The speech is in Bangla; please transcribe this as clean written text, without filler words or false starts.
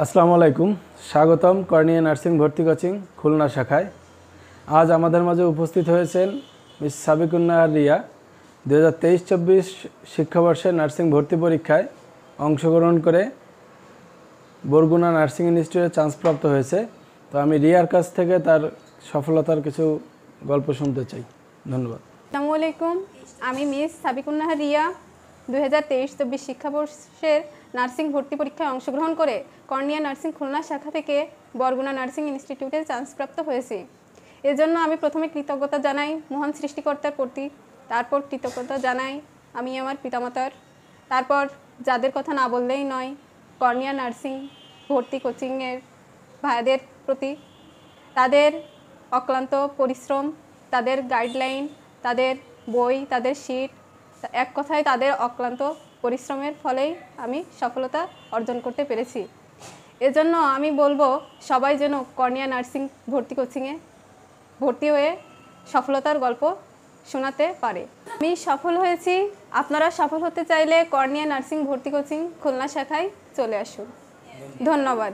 আসসালামু আলাইকুম, স্বাগতম কর্নিয়া নার্সিং ভর্তি কোচিং খুলনা শাখায়। আজ আমাদের মাঝে উপস্থিত হয়েছেন মিস সাবিকুন্নাহার রিয়া। 2023-24 শিক্ষাবর্ষে নার্সিং ভর্তি পরীক্ষায় অংশগ্রহণ করে বরগুনা নার্সিং ইনস্টিটিউটে চান্সপ্রাপ্ত হয়েছে। তো আমি রিয়ার কাছ থেকে তার সফলতার কিছু গল্প শুনতে চাই। ধন্যবাদ। আসসালামু আলাইকুম, আমি মিস সাবিকুন্নাহার রিয়া 2023-24 শিক্ষাবর্ষের নার্সিং ভর্তি পরীক্ষায় অংশগ্রহণ করে কর্নিয়া নার্সিং খুলনা শাখা থেকে বরগুনা নার্সিং ইনস্টিটিউটে চান্সপ্রাপ্ত হয়েছি। এজন্য আমি প্রথমে কৃতজ্ঞতা জানাই মহান সৃষ্টিকর্তার প্রতি, তারপর কৃতজ্ঞতা জানাই আমি আমার পিতামাতার, তারপর যাদের কথা না বললেই নয় কর্নিয়া নার্সিং ভর্তি কোচিংয়ের ভাইদের প্রতি। তাদের অক্লান্ত পরিশ্রম, তাদের গাইডলাইন, তাদের বই, তাদের শিট, এক কথায় তাদের অক্লান্ত পরিশ্রমের ফলেই আমি সফলতা অর্জন করতে পেরেছি। এজন্য আমি বলবো সবাই যেন কর্নিয়া নার্সিং ভর্তি কোচিংয়ে ভর্তি হয়ে সফলতার গল্প শোনাতে পারে। আমি সফল হয়েছি, আপনারা সফল হতে চাইলে কর্নিয়া নার্সিং ভর্তি কোচিং খুলনা শাখায় চলে আসুন। ধন্যবাদ।